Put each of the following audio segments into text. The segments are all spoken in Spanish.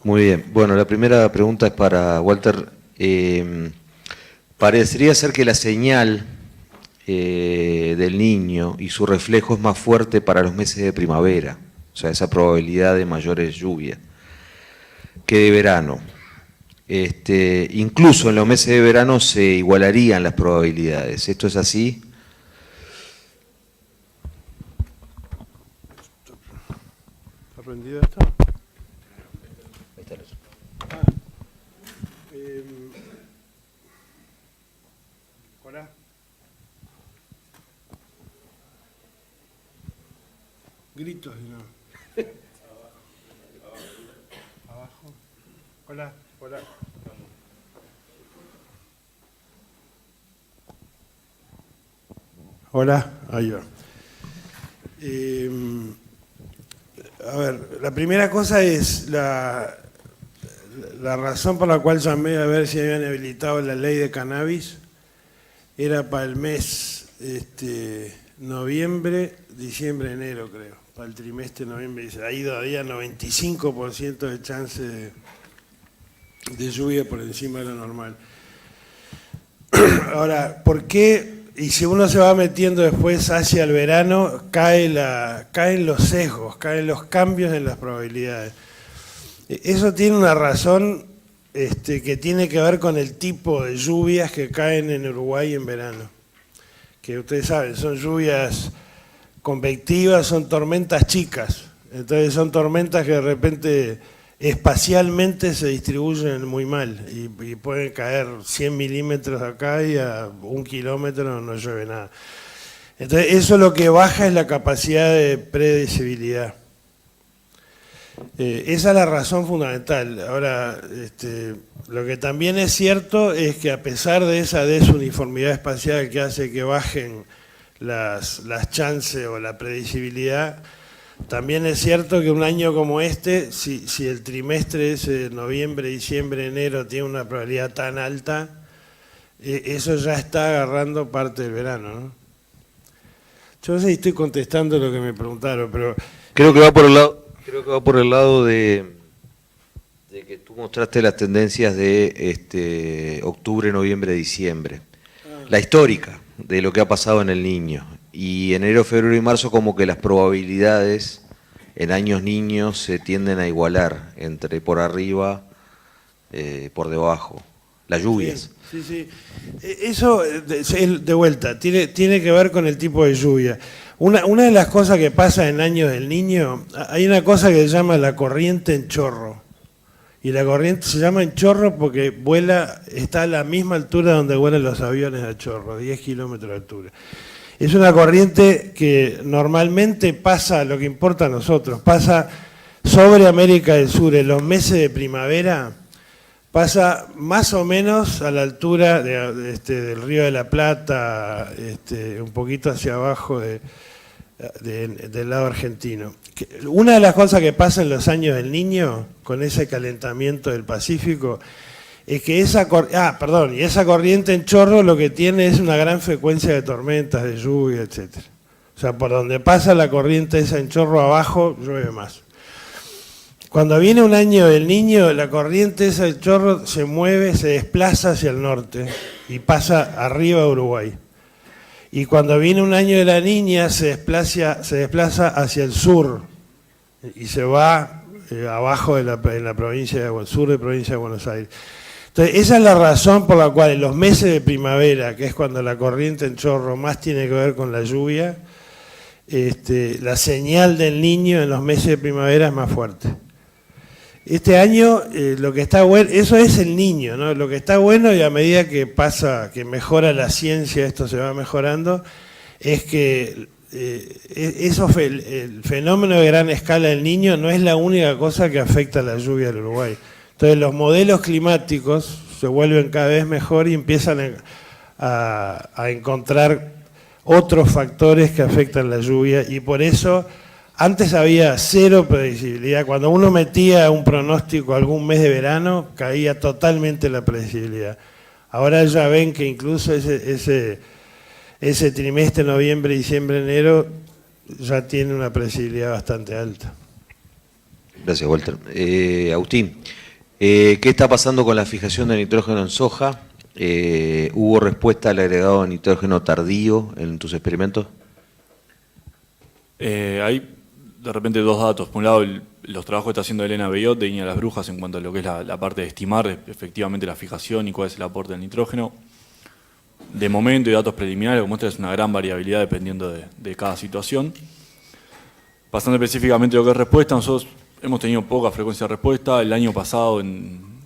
Muy bien. Bueno, la primera pregunta es para Walter. Parecería ser que la señal del Niño y su reflejo es más fuerte para los meses de primavera, o sea, esa probabilidad de mayores lluvias, que de verano. Incluso en los meses de verano se igualarían las probabilidades. ¿Esto es así? ¿Está prendido esto? Hola. Gritos y no. Abajo. Hola, hola. Hola, ahí va. A ver, la primera cosa es la razón por la cual llamé a ver si habían habilitado la ley de cannabis era para el mes noviembre, diciembre, enero, creo. Para el trimestre noviembre. Ahí todavía 95% de chance de lluvia por encima de lo normal. Ahora, ¿por qué? Y si uno se va metiendo después hacia el verano, caen los sesgos, caen los cambios en las probabilidades. Eso tiene una razón que tiene que ver con el tipo de lluvias que caen en Uruguay en verano. Que ustedes saben, son lluvias convectivas, son tormentas chicas. Entonces son tormentas que de repente espacialmente se distribuyen muy mal y pueden caer 100 milímetros acá y a 1 kilómetro no llueve nada. Entonces eso lo que baja es la capacidad de predecibilidad. Esa es la razón fundamental. Ahora, lo que también es cierto es que a pesar de esa desuniformidad espacial que hace que bajen las chances o la predecibilidad, también es cierto que un año como este, si el trimestre ese, noviembre, diciembre, enero, tiene una probabilidad tan alta, eso ya está agarrando parte del verano, ¿no? Yo no sé si estoy contestando lo que me preguntaron, pero... Creo que va por el lado de que tú mostraste las tendencias de octubre, noviembre, diciembre. La histórica de lo que ha pasado en el Niño. Y enero, febrero y marzo como que las probabilidades en años niños se tienden a igualar, entre por arriba, por debajo. Las lluvias. Sí. Eso, de vuelta, tiene que ver con el tipo de lluvia. Una de las cosas que pasa en años del Niño, hay una cosa que se llama la corriente en chorro. Y la corriente se llama en chorro porque está a la misma altura donde vuelan los aviones a chorro, 10 kilómetros de altura. Es una corriente que normalmente pasa, lo que importa a nosotros, pasa sobre América del Sur en los meses de primavera, pasa más o menos a la altura del Río de la Plata, un poquito hacia abajo del lado argentino. Una de las cosas que pasa en los años del Niño, con ese calentamiento del Pacífico, es que esa corriente en chorro lo que tiene es una gran frecuencia de tormentas, de lluvia, etc. O sea, por donde pasa la corriente esa en chorro abajo, llueve más. Cuando viene un año del Niño, la corriente esa del chorro se mueve, se desplaza hacia el norte y pasa arriba a Uruguay. Y cuando viene un año de la Niña, se desplaza hacia el sur y se va abajo en la provincia de sur de provincia de Buenos Aires. Entonces, esa es la razón por la cual en los meses de primavera, que es cuando la corriente en chorro más tiene que ver con la lluvia, la señal del Niño en los meses de primavera es más fuerte. Este año lo que está bueno, eso es el Niño, ¿no? Lo que está bueno, y a medida que que mejora la ciencia, esto se va mejorando, es que el fenómeno de gran escala del Niño no es la única cosa que afecta a la lluvia del Uruguay. Entonces los modelos climáticos se vuelven cada vez mejor y empiezan a encontrar otros factores que afectan la lluvia, y por eso antes había cero predecibilidad. Cuando uno metía un pronóstico algún mes de verano, caía totalmente la predecibilidad. Ahora ya ven que incluso ese trimestre, noviembre, diciembre, enero, ya tiene una predecibilidad bastante alta. Gracias, Walter. Agustín, ¿qué está pasando con la fijación de nitrógeno en soja? ¿Hubo respuesta al agregado de nitrógeno tardío en tus experimentos? Hay de repente dos datos. Por un lado, los trabajos que está haciendo Elena Bellot de Viña Las Brujas en cuanto a lo que es la parte de estimar efectivamente la fijación y cuál es el aporte del nitrógeno. De momento y datos preliminares, lo que muestra es una gran variabilidad dependiendo de cada situación. Pasando específicamente a lo que es respuesta, nosotros hemos tenido poca frecuencia de respuesta. El año pasado en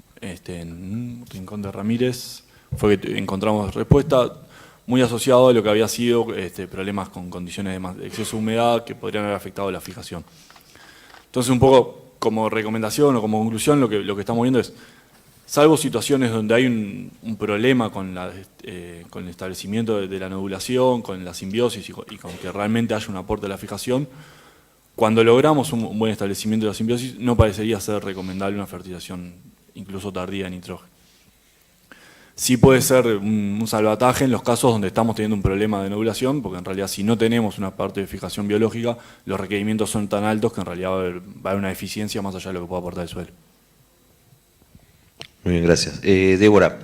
Rincón de Ramírez fue que encontramos respuesta muy asociado a lo que había sido problemas con condiciones de exceso de humedad que podrían haber afectado la fijación. Entonces, un poco como recomendación o como conclusión, lo que estamos viendo es, salvo situaciones donde hay un problema con el establecimiento de la nodulación, con la simbiosis y con que realmente haya un aporte de la fijación, cuando logramos un buen establecimiento de la simbiosis, no parecería ser recomendable una fertilización incluso tardía de nitrógeno. Sí puede ser un salvataje en los casos donde estamos teniendo un problema de nodulación, porque en realidad si no tenemos una parte de fijación biológica, los requerimientos son tan altos que en realidad va a haber una deficiencia más allá de lo que pueda aportar el suelo. Muy bien, gracias. Débora,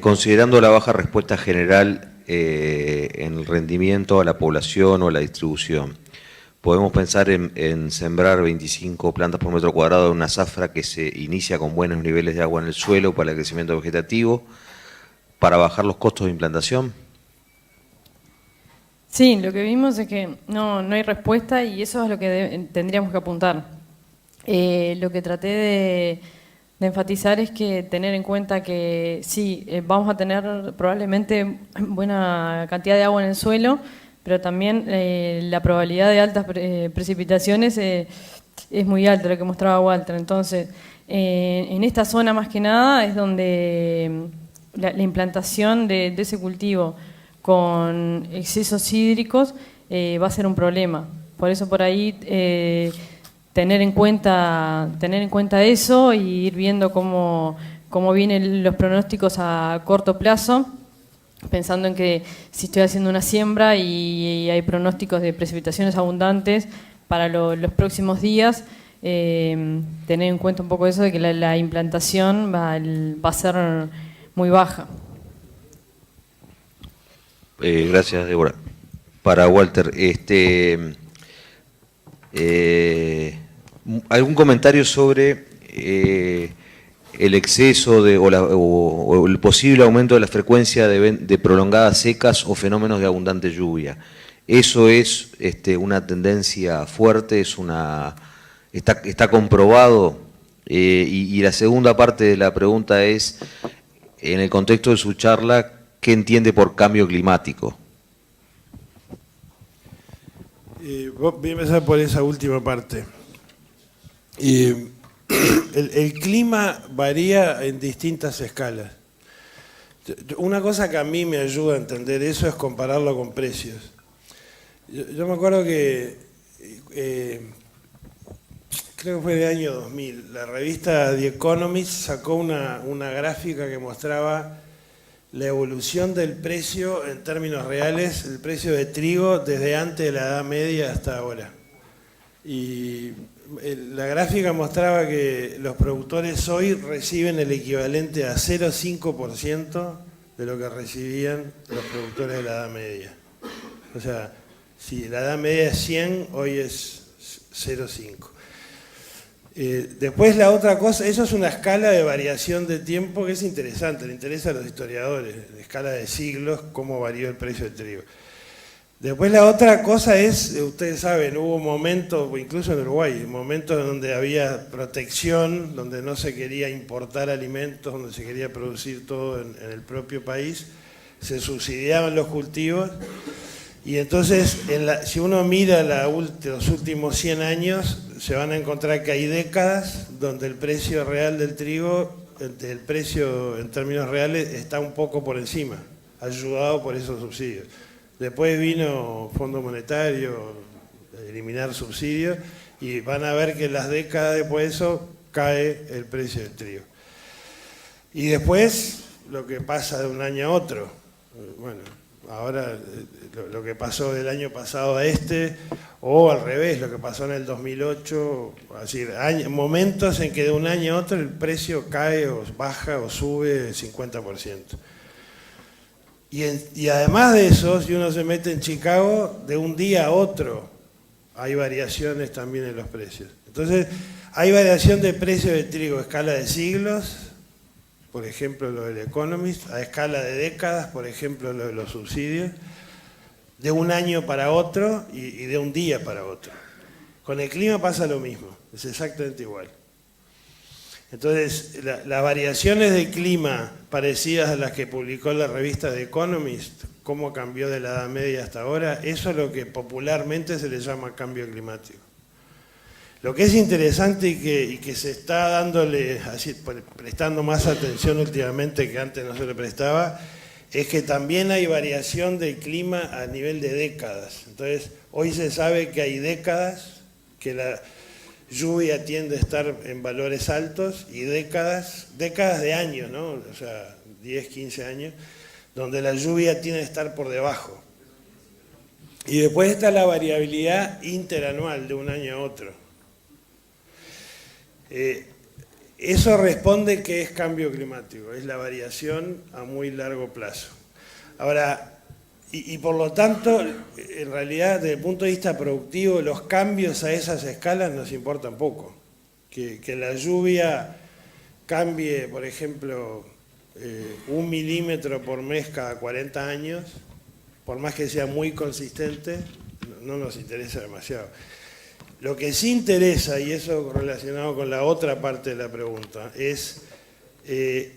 considerando la baja respuesta general en el rendimiento a la población o a la distribución, ¿podemos pensar en sembrar 25 plantas por metro cuadrado en una zafra que se inicia con buenos niveles de agua en el suelo para el crecimiento vegetativo, para bajar los costos de implantación? Sí, lo que vimos es que no hay respuesta y eso es lo que tendríamos que apuntar. Lo que traté de enfatizar es que tener en cuenta que sí, vamos a tener probablemente buena cantidad de agua en el suelo, pero también la probabilidad de altas precipitaciones es muy alta, lo que mostraba Walter. Entonces, en esta zona más que nada es donde la implantación de ese cultivo con excesos hídricos va a ser un problema. Por eso por ahí tener en cuenta eso y ir viendo cómo vienen los pronósticos a corto plazo, pensando en que si estoy haciendo una siembra y hay pronósticos de precipitaciones abundantes para los próximos días, tener en cuenta un poco eso de que la implantación va a ser muy baja. Gracias, Débora. Para Walter, ¿algún comentario sobre el exceso o el posible aumento de la frecuencia de prolongadas secas o fenómenos de abundante lluvia? ¿Eso es una tendencia fuerte? ¿Está comprobado? Y la segunda parte de la pregunta es, en el contexto de su charla, ¿qué entiende por cambio climático? Voy a empezar por esa última parte. El clima varía en distintas escalas. Una cosa que a mí me ayuda a entender eso es compararlo con precios. Yo me acuerdo que, creo que fue en el año 2000, la revista The Economist sacó una gráfica que mostraba la evolución del precio en términos reales, el precio de trigo desde antes de la Edad Media hasta ahora. Y la gráfica mostraba que los productores hoy reciben el equivalente a 0,5% de lo que recibían los productores de la Edad Media. O sea, si la Edad Media es 100, hoy es 0,5. Después la otra cosa, eso es una escala de variación de tiempo que es interesante, le interesa a los historiadores, la escala de siglos, cómo varió el precio del trigo. Después la otra cosa es, ustedes saben, hubo momentos, incluso en Uruguay, momentos donde había protección, donde no se quería importar alimentos, donde se quería producir todo en el propio país, se subsidiaban los cultivos. Y entonces, si uno mira los últimos 100 años, se van a encontrar que hay décadas donde el precio real del trigo, el precio en términos reales, está un poco por encima, ayudado por esos subsidios. Después vino Fondo Monetario, eliminar subsidios, y van a ver que en las décadas después de eso cae el precio del trigo. Y después, lo que pasa de un año a otro, bueno, ahora lo que pasó del año pasado a este, o al revés, lo que pasó en el 2008, así, momentos en que de un año a otro el precio cae o baja o sube 50%. Y además de eso, si uno se mete en Chicago, de un día a otro hay variaciones también en los precios. Entonces, hay variación de precio de trigo a escala de siglos, por ejemplo lo del Economist, a escala de décadas, por ejemplo lo de los subsidios, de un año para otro y de un día para otro. Con el clima pasa lo mismo, es exactamente igual. Entonces, las variaciones de clima parecidas a las que publicó la revista The Economist, cómo cambió de la Edad Media hasta ahora, eso es lo que popularmente se le llama cambio climático. Lo que es interesante y que se está dándole, así, prestando más atención últimamente que antes no se le prestaba, es que también hay variación del clima a nivel de décadas. Entonces, hoy se sabe que hay décadas que la lluvia tiende a estar en valores altos y décadas de años, ¿no? O sea, 10, 15 años, donde la lluvia tiende a estar por debajo. Y después está la variabilidad interanual de un año a otro. Eso responde que es cambio climático, es la variación a muy largo plazo. Ahora, y por lo tanto, en realidad, desde el punto de vista productivo, los cambios a esas escalas nos importan poco. Que la lluvia cambie, por ejemplo, 1 milímetro por mes cada 40 años, por más que sea muy consistente, no nos interesa demasiado. Lo que sí interesa, y eso relacionado con la otra parte de la pregunta, es el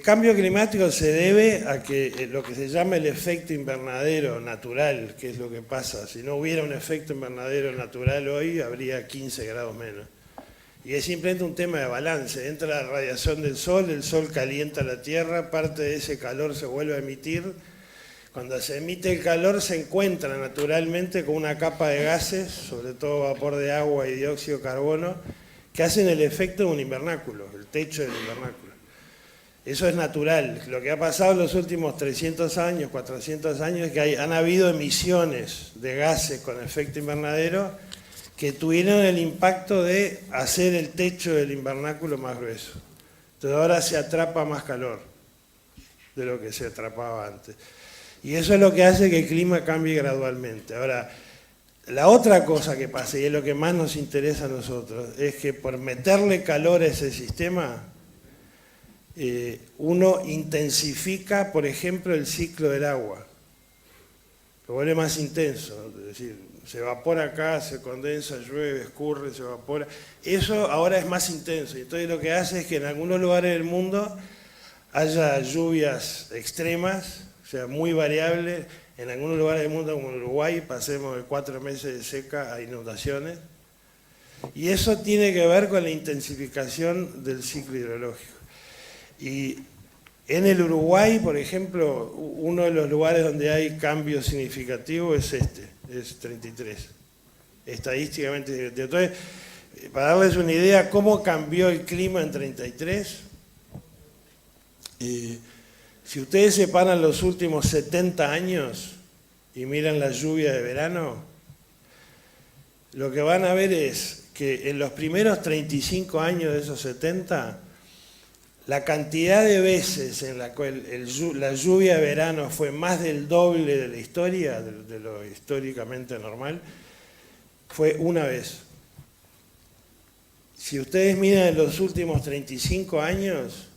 cambio climático se debe a que lo que se llama el efecto invernadero natural, que es lo que pasa. Si no hubiera un efecto invernadero natural hoy, habría 15 grados menos. Y es simplemente un tema de balance. Entra la radiación del sol, el sol calienta la Tierra, parte de ese calor se vuelve a emitir. Cuando se emite el calor se encuentra naturalmente con una capa de gases, sobre todo vapor de agua y dióxido de carbono, que hacen el efecto de un invernáculo, el techo del invernáculo. Eso es natural. Lo que ha pasado en los últimos 300 años, 400 años, es que han habido emisiones de gases con efecto invernadero que tuvieron el impacto de hacer el techo del invernáculo más grueso. Entonces ahora se atrapa más calor de lo que se atrapaba antes. Y eso es lo que hace que el clima cambie gradualmente. Ahora, la otra cosa que pasa, y es lo que más nos interesa a nosotros, es que por meterle calor a ese sistema, uno intensifica, por ejemplo, el ciclo del agua. Lo vuelve más intenso, es decir, se evapora acá, se condensa, llueve, escurre, se evapora. Eso ahora es más intenso. Y entonces lo que hace es que en algunos lugares del mundo haya lluvias extremas, o sea, muy variables. En algunos lugares del mundo, como en Uruguay, pasemos de 4 meses de seca a inundaciones. Y eso tiene que ver con la intensificación del ciclo hidrológico. Y en el Uruguay, por ejemplo, uno de los lugares donde hay cambio significativo es es 33. Estadísticamente significativo. Entonces, para darles una idea, ¿cómo cambió el clima en 33? Si ustedes separan los últimos 70 años y miran la lluvia de verano, lo que van a ver es que en los primeros 35 años de esos 70, la cantidad de veces en la cual la lluvia de verano fue más del doble de la historia, de lo históricamente normal, fue una vez. Si ustedes miran los últimos 35 años,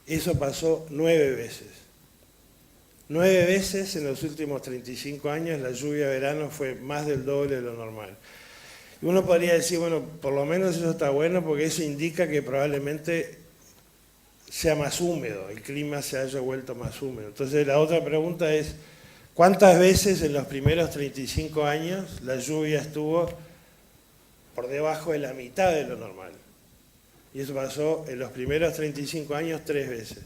eso pasó 9 veces. 9 veces en los últimos 35 años la lluvia de verano fue más del doble de lo normal. Y uno podría decir, bueno, por lo menos eso está bueno porque eso indica que probablemente sea más húmedo, el clima se haya vuelto más húmedo. Entonces la otra pregunta es, ¿cuántas veces en los primeros 35 años la lluvia estuvo por debajo de la mitad de lo normal? Y eso pasó en los primeros 35 años 3 veces.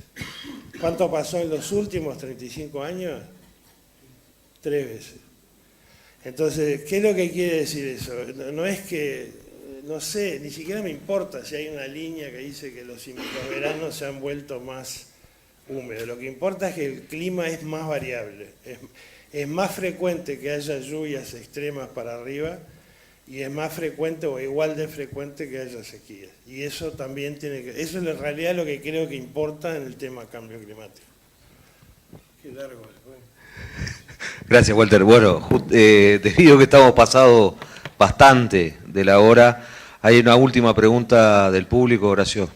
¿Cuánto pasó en los últimos 35 años? 3 veces. Entonces, ¿qué es lo que quiere decir eso? No es que, no sé, ni siquiera me importa si hay una línea que dice que los veranos se han vuelto más húmedo. Lo que importa es que el clima es más variable. Es más frecuente que haya lluvias extremas para arriba y es más frecuente o igual de frecuente que haya sequías. Y eso también tiene que... Eso es en realidad lo que creo que importa en el tema cambio climático. Qué largo fue. Gracias, Walter. Bueno, debido a que estamos pasados bastante de la hora, hay una última pregunta del público, Horacio.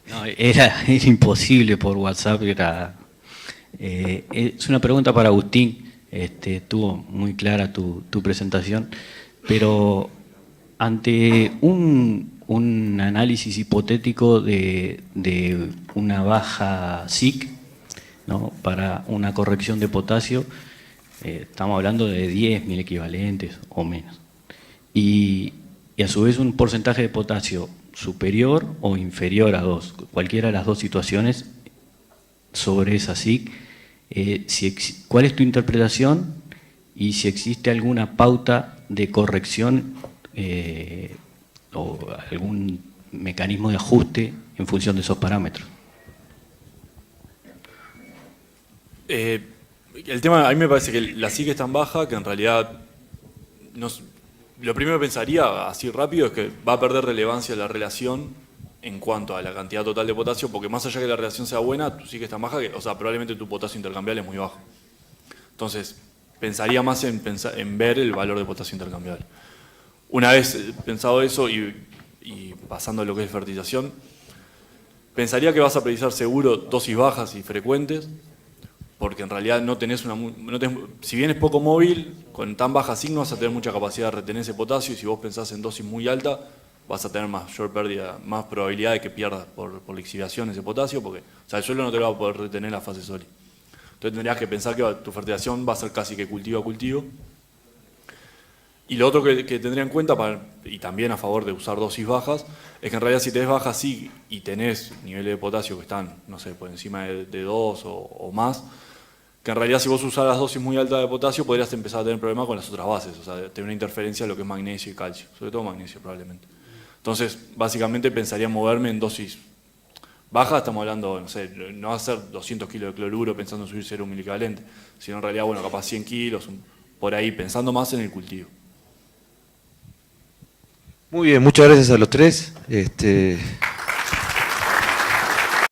No, era imposible por WhatsApp. Es una pregunta para Agustín. Estuvo muy clara tu presentación, pero ante un análisis hipotético de una baja SIC, ¿no?, para una corrección de potasio, estamos hablando de 10.000 equivalentes o menos, y a su vez un porcentaje de potasio superior o inferior a 2, cualquiera de las dos situaciones sobre esa SIC. ¿Cuál es tu interpretación y si existe alguna pauta de corrección o algún mecanismo de ajuste en función de esos parámetros? El tema, a mí me parece que la SIC es tan baja que en realidad lo primero que pensaría, así rápido, es que va a perder relevancia la relación en cuanto a la cantidad total de potasio, porque más allá de que la relación sea buena, tu SIC es tan baja que, o sea, probablemente tu potasio intercambiable es muy bajo. Entonces, pensaría más en ver el valor de potasio intercambiable. Una vez pensado eso y pasando a lo que es fertilización, pensaría que vas a precisar seguro dosis bajas y frecuentes, porque en realidad si bien es poco móvil, con tan baja SIC no vas a tener mucha capacidad de retener ese potasio, y si vos pensás en dosis muy alta, vas a tener mayor pérdida, más probabilidad de que pierdas por lixiviación ese potasio, porque o sea, el suelo no te lo va a poder retener la fase sólida. Entonces tendrías que pensar que tu fertilización va a ser casi que cultivo a cultivo. Y lo otro que tendría en cuenta, y también a favor de usar dosis bajas, es que en realidad si tenés baja SIC y tenés niveles de potasio que están, no sé, por encima de 2 o más, que en realidad si vos usás dosis muy altas de potasio podrías empezar a tener problemas con las otras bases, o sea, tener una interferencia en lo que es magnesio y calcio, sobre todo magnesio probablemente. Entonces, básicamente pensaría moverme en dosis bajas, estamos hablando, no sé, no va a ser 200 kilos de cloruro pensando en subir 0 milivalente, sino en realidad, bueno, capaz 100 kilos, por ahí, pensando más en el cultivo. Muy bien, muchas gracias a los tres.